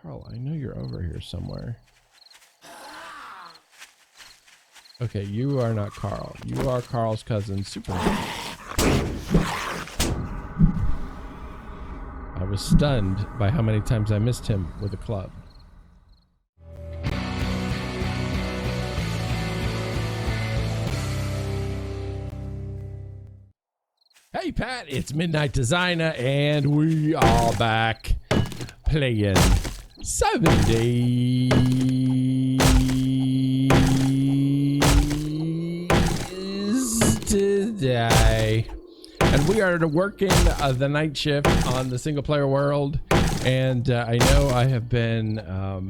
Carl, I know you're over here somewhere. Okay, you are not Carl. You are Carl's cousin, Superman. I was stunned by how many times I missed him with a club. Hey Pat, it's Midnight Designer, and we are back playing 7 Days today. And we are working the night shift on the single player world, and I know I have been a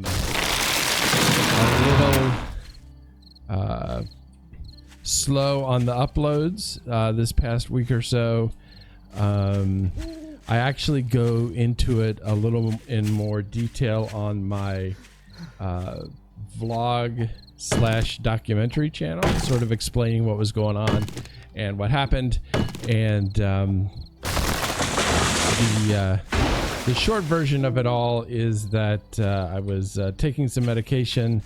little slow on the uploads this past week or so. I actually go into it a little in more detail on my vlog / documentary channel, sort of explaining what was going on and what happened. And the short version of it all is that I was taking some medication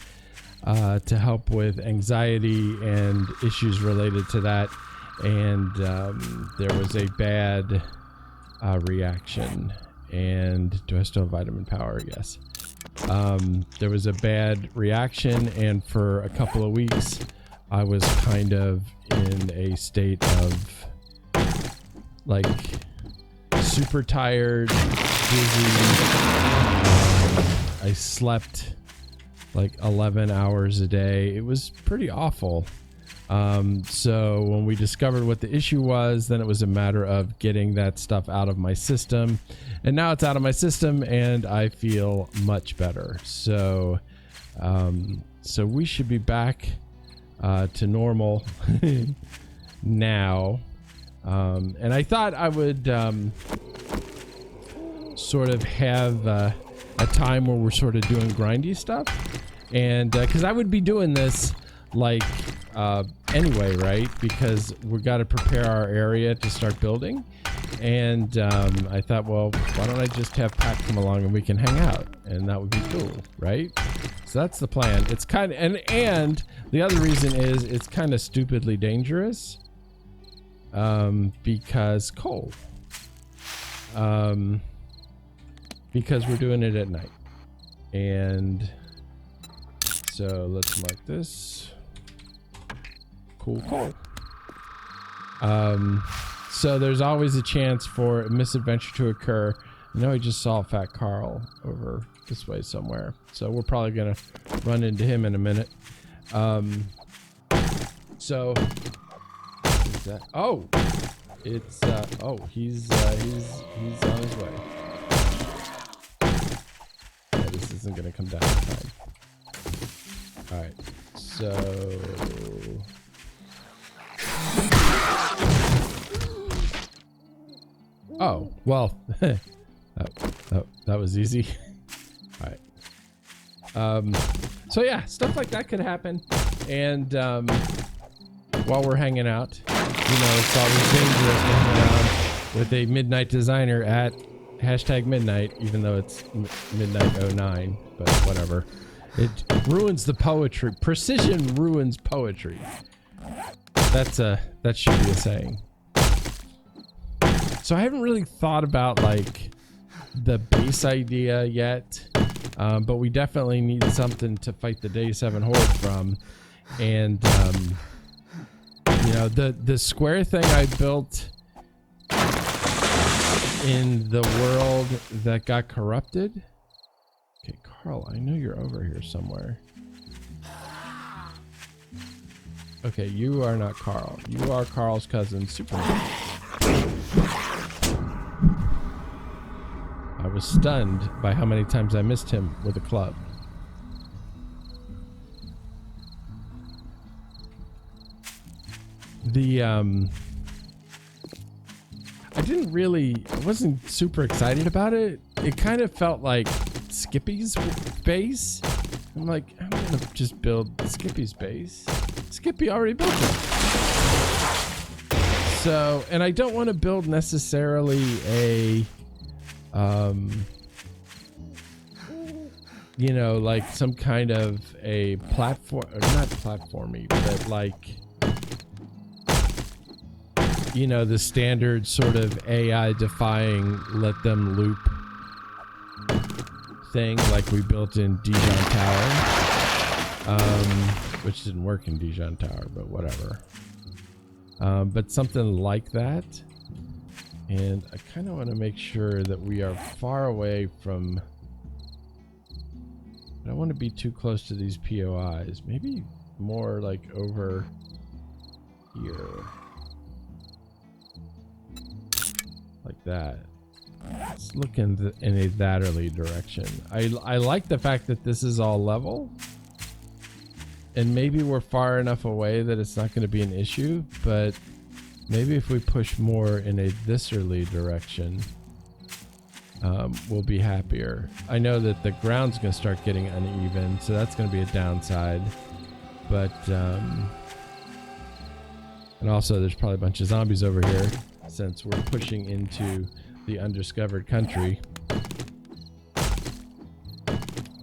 to help with anxiety and issues related to that, and there was a bad reaction. And do I still have vitamin power? Yes. There was a bad reaction, and for a couple of weeks I was kind of in a state of like super tired, dizzy. I slept like 11 hours a day. It was pretty awful. So when we discovered what the issue was, then it was a matter of getting that stuff out of my system, and now it's out of my system and I feel much better. So so we should be back to normal now. And I thought I would sort of have a time where we're sort of doing grindy stuff, and because I would be doing this like anyway, right? Because we got to prepare our area to start building, and I thought, well, why don't I just have Pat come along and we can hang out, and that would be cool, right? So that's the plan. It's kind of, and the other reason is it's kind of stupidly dangerous, because coal, because we're doing it at night. And so let's mark this cool coal. So there's always a chance for a misadventure to occur. I know I just saw Fat Carl over this way somewhere, so we're probably gonna run into him in a minute. So is that, oh, it's oh, he's on his way. Yeah, this isn't gonna come down in time. All right, so oh, well, that was easy. All right. So yeah, stuff like that could happen. And while we're hanging out, you know, it's always dangerous to hang around with a Midnight Designer at #midnight, even though it's midnight 09, but whatever. It ruins the poetry. Precision ruins poetry. That should be a saying. So I haven't really thought about like the base idea yet, but we definitely need something to fight the Day 7 horde from. And you know, the square thing I built in the world that got corrupted. Okay, Carl, I know you're over here somewhere. Okay, you are not Carl. You are Carl's cousin, Superman. I was stunned by how many times I missed him with a club. I wasn't super excited about it. It kind of felt like Skippy's base. I'm like, I'm gonna just build Skippy's base. Skippy already built it. So, and I don't want to build necessarily a you know, like some kind of a platform, or not platformy, but like, you know, the standard sort of AI defying let them loop thing like we built in Dijon Tower, which didn't work in Dijon Tower, but whatever. But something like that. And I kind of want to make sure that we are far away from, I don't want to be too close to these POIs. Maybe more like over here. Like that. Let's look in a latterly direction. I like the fact that this is all level. And maybe we're far enough away that it's not going to be an issue, but maybe if we push more in a thisserly direction, we'll be happier. I know that the ground's going to start getting uneven, so that's going to be a downside. But, and also there's probably a bunch of zombies over here since we're pushing into the undiscovered country.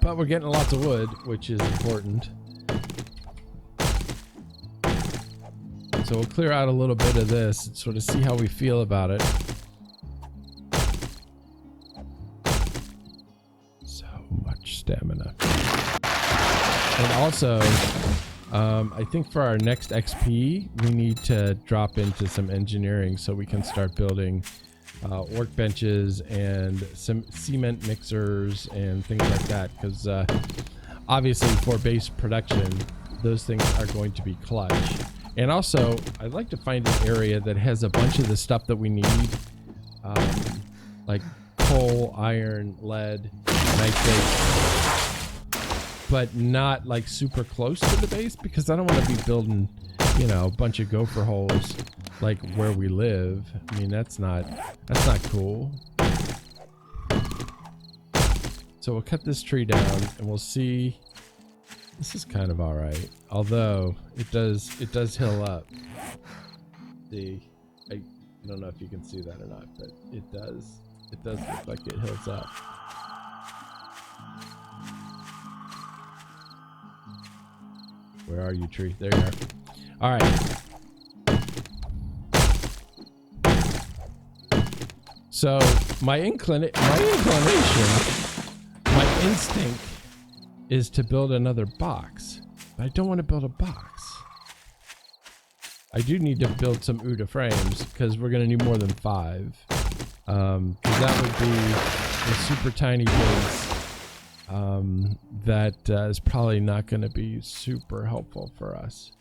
But we're getting lots of wood, which is important. So we'll clear out a little bit of this and sort of see how we feel about it. So much stamina. And also, I think for our next XP, we need to drop into some engineering so we can start building workbenches and some cement mixers and things like that. Because obviously for base production, those things are going to be clutch. And also, I'd like to find an area that has a bunch of the stuff that we need, like coal, iron, lead, nitrate, but not like super close to the base, because I don't want to be building, you know, a bunch of gopher holes like where we live. I mean, that's not cool. So we'll cut this tree down and we'll see. This is kind of all right, although it does hill up. See, I don't know if you can see that or not, but it does look like it hills up. Where are you, tree? There you are. All right. So my inclination, my instinct is to build another box, but I don't want to build a box. I do need to build some UDA frames because we're going to need more than 5. Because that would be a super tiny base that is probably not going to be super helpful for us.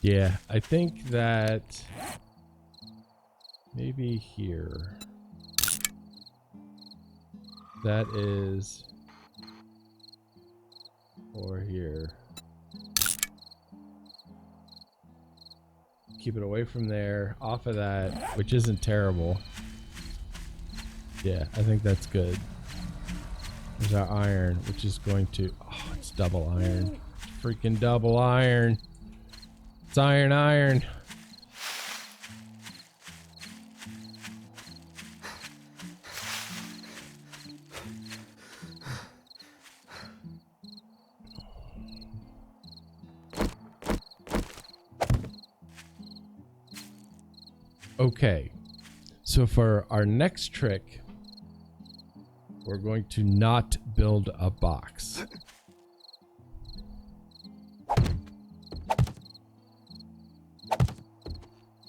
Yeah, I think that maybe here. That is, or here. Keep it away from there, off of that, which isn't terrible. Yeah, I think that's good. There's our iron, which is going to, oh, it's double iron. Freaking double iron. It's iron. Okay, so for our next trick, we're going to not build a box.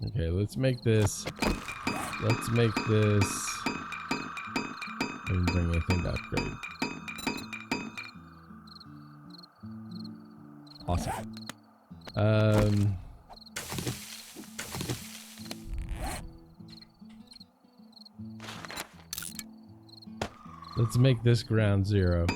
Okay, let's make this. Let me bring anything to upgrade. Awesome. Let's make this ground 0.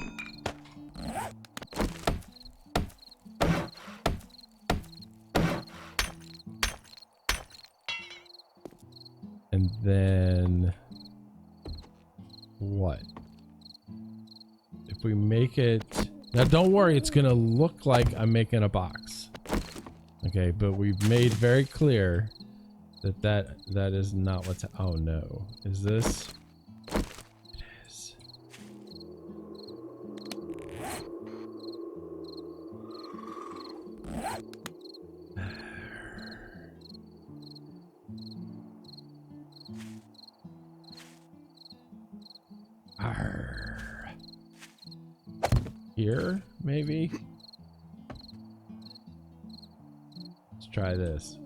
And then what? If we make it, now don't worry, it's gonna look like I'm making a box. Okay, but we've made very clear that that is not what's, oh no. Is this? Arr. Here, maybe? Let's try this.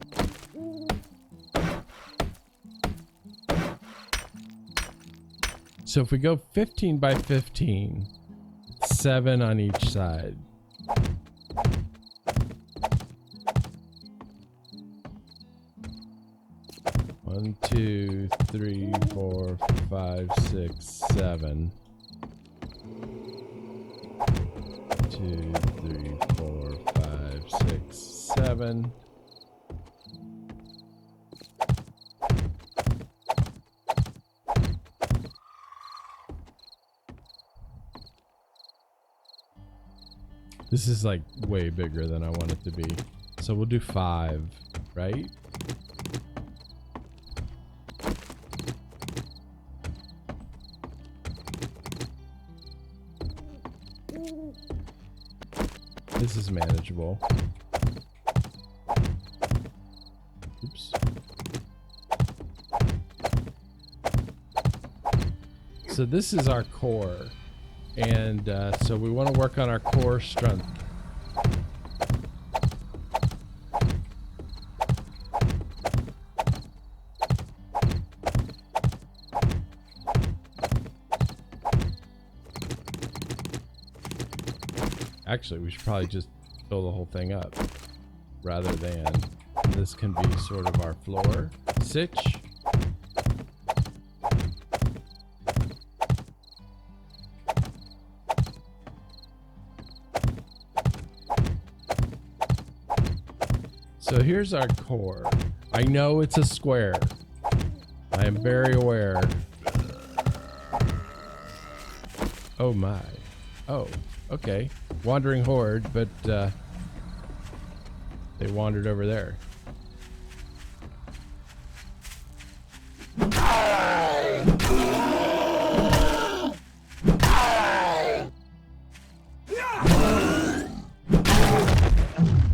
So if we go 15 by 15, 7 on each side. One, two, three, 4, 5, 6, 7. 2, 3, 4, 5, 6, 7. This is like way bigger than I want it to be. So we'll do 5, right? This is manageable. Oops. So this is our core. And so we want to work on our core strength. Actually, we should probably just fill the whole thing up rather than this can be sort of our floor. Sitch. So here's our core. I know it's a square. I am very aware. Oh my. Oh, okay. Wandering horde, but they wandered over there.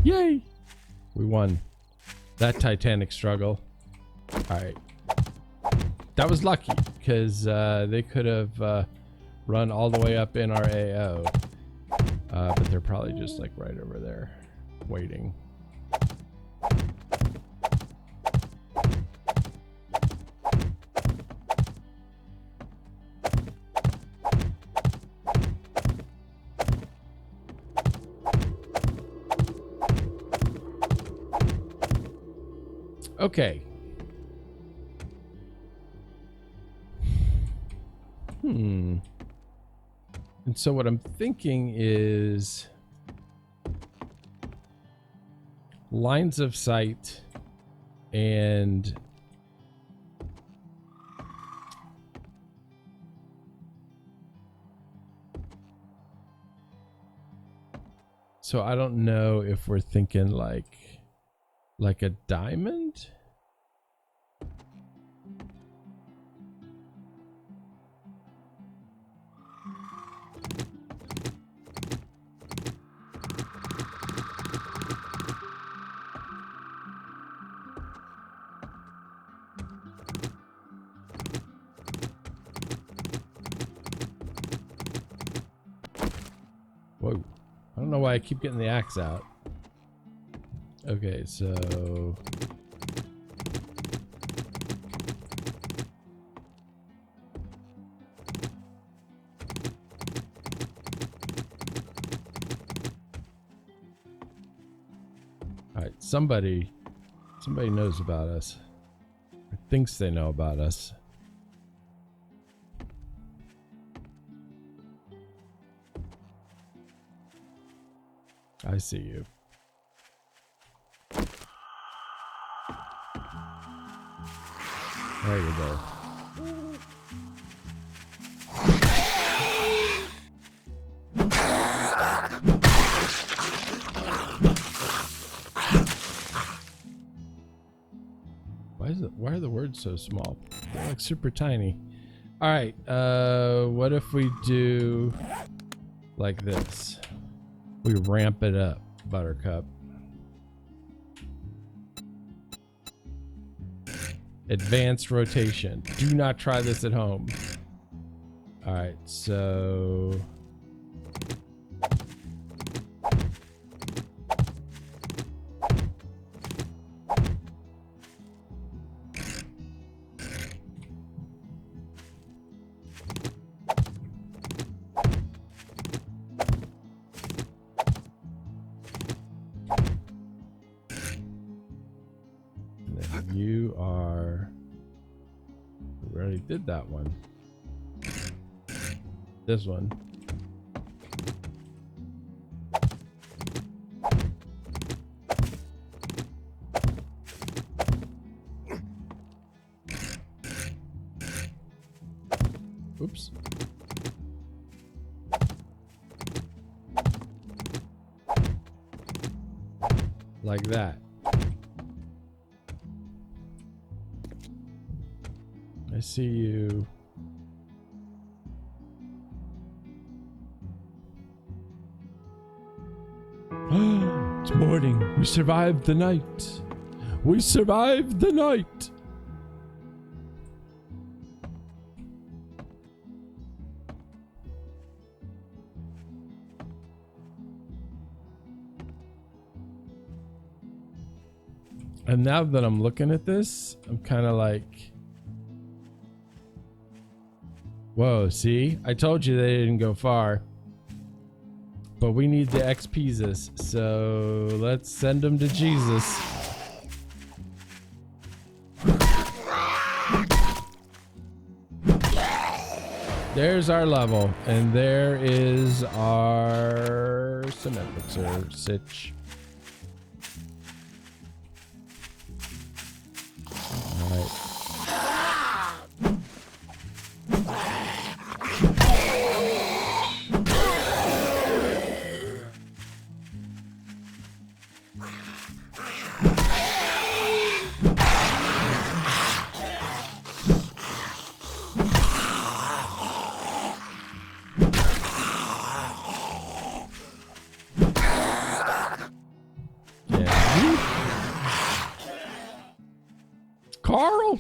Yay! We won that titanic struggle. All right. That was lucky because they could have run all the way up in our AO. But they're probably just like right over there waiting. Okay. And so what I'm thinking is lines of sight and so I don't know if we're thinking like a diamond. Whoa. I don't know why I keep getting the axe out. Okay, so... Alright, somebody knows about us. Or thinks they know about us. I see you. There you go. Why are the words so small? They're like super tiny. All right. What if we do like this? We ramp it up, Buttercup. Advanced rotation. Do not try this at home. All right, so you are. We already did that one. This one. Oops. Like that. I see you. It's morning. We survived the night. We survived the night. And now that I'm looking at this, I'm kind of like, whoa, see? I told you they didn't go far. But we need to XP this, so let's send them to Jesus. There's our level, and there is our cement mixer sitch. All right. Carl!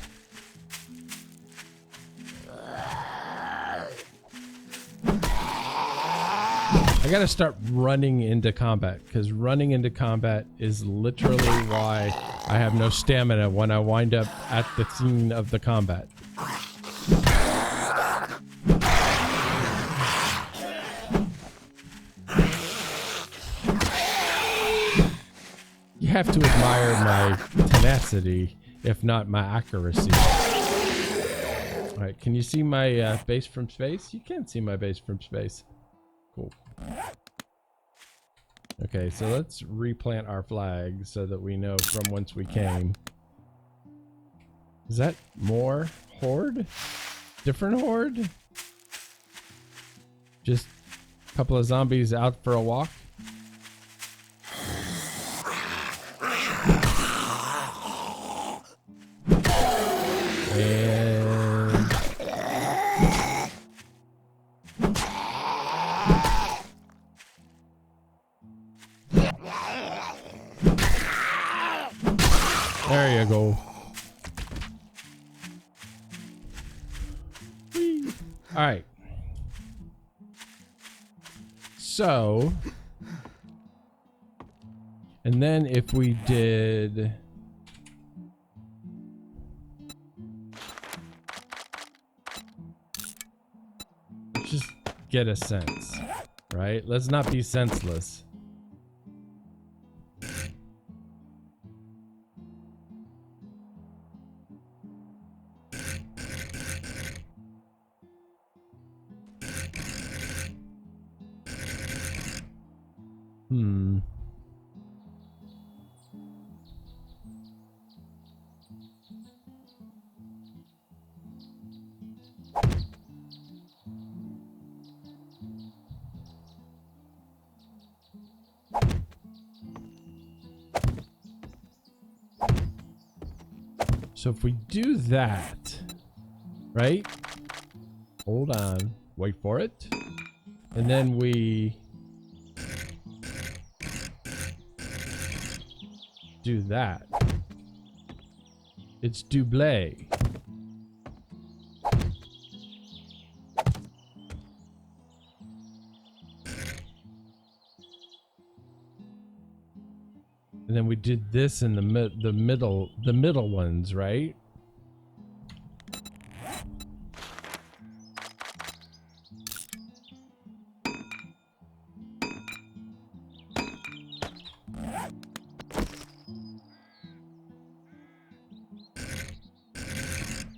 I gotta start running into combat, because running into combat is literally why I have no stamina when I wind up at the scene of the combat. You have to admire my tenacity, if not my accuracy. Alright, can you see my base from space? You can see my base from space. Cool. Okay, so let's replant our flag so that we know from whence we came. Is that more horde? Different horde? Just a couple of zombies out for a walk? And there you go. Whee. All right. So, and then if we did just get a sense, right? Let's not be senseless. So if we do that, right? Hold on, wait for it. And then we do that. It's double. And then we did this in the middle ones, right?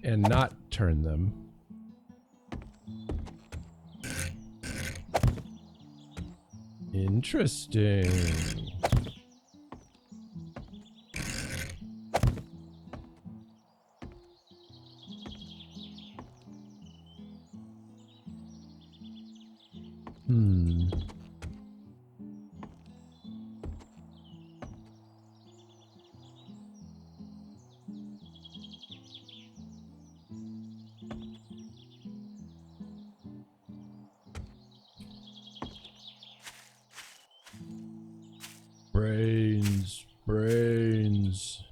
And not turn them. Interesting. Brains.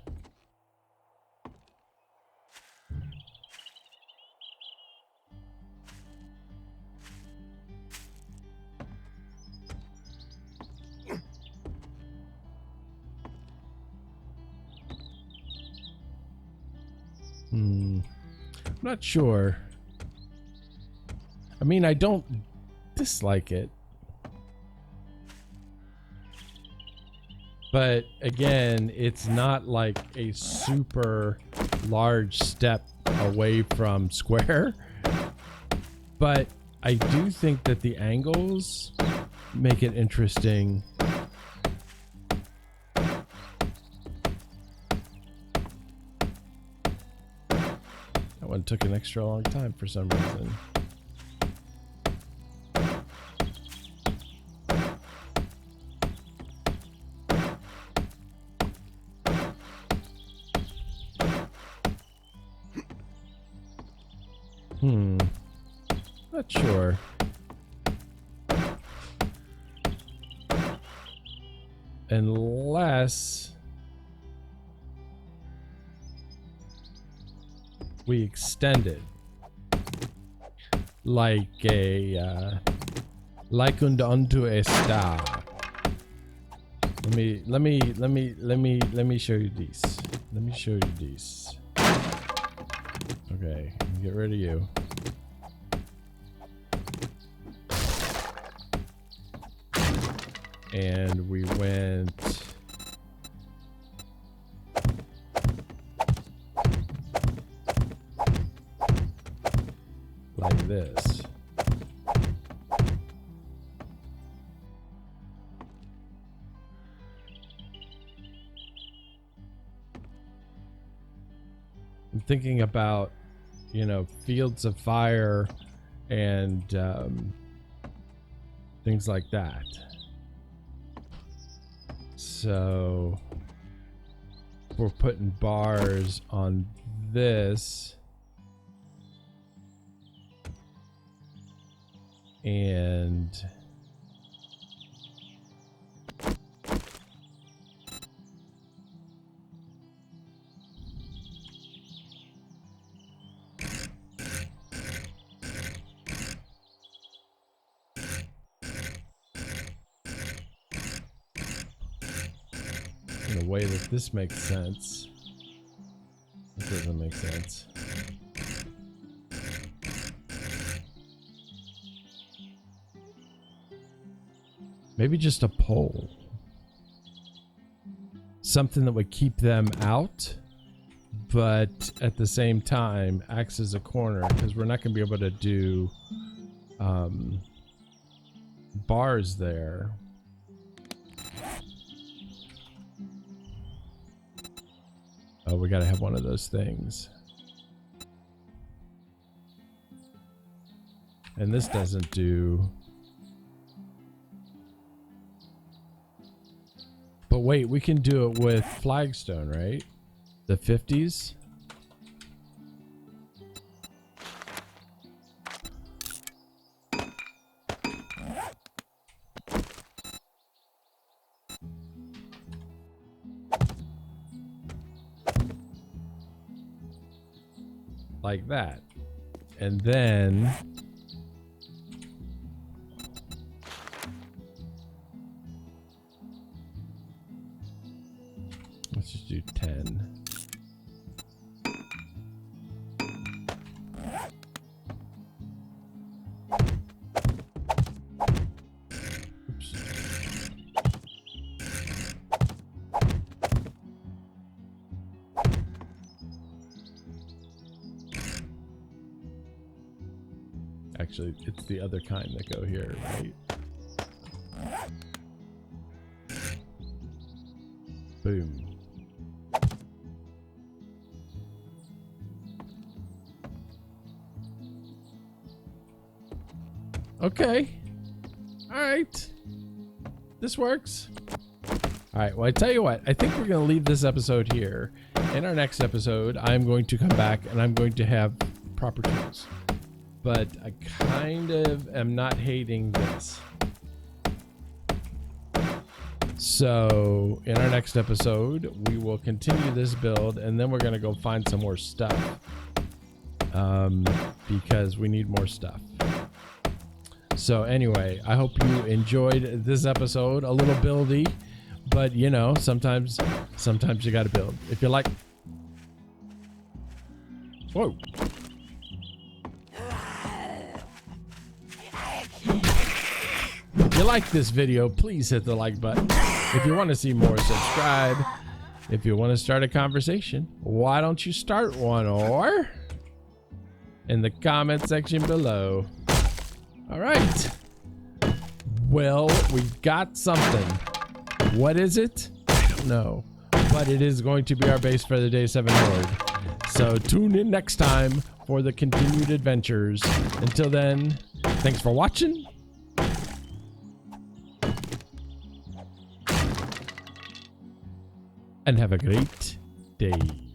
I'm not sure. I mean, I don't dislike it. But again, it's not like a super large step away from square. But I do think that the angles make it interesting. That one took an extra long time for some reason. Not sure. Unless we extend it like a like unto a star. Let me show you these. Let me show you these. Okay, get rid of you. And we went like this. I'm thinking about, you know, fields of fire and things like that. So we're putting bars on this and in a way that this makes sense. It doesn't make sense. Maybe just a pole. Something that would keep them out, but at the same time acts as a corner, because we're not going to be able to do bars there. Oh, we got to have one of those things. And this doesn't do... But wait, we can do it with flagstone, right? The 50s? Like that. And then... Let's just do 10. Oops. Actually, it's the other kind that go here, right? Boom. Okay. All right. This works. All right. Well, I tell you what, I think we're going to leave this episode here. In our next episode, I'm going to come back and I'm going to have proper tools. But I kind of am not hating this. So in our next episode, we will continue this build and then we're going to go find some more stuff. Because we need more stuff. So anyway, I hope you enjoyed this episode. A little buildy, but you know, sometimes you got to build. If you like, whoa. If you like this video, please hit the like button. If you want to see more, subscribe. If you want to start a conversation, why don't you start one or in the comment section below. All right. Well, we've got something. What is it? I don't know. But it is going to be our base for the Day 7 Horde. So tune in next time for the continued adventures. Until then, thanks for watching. And have a great day.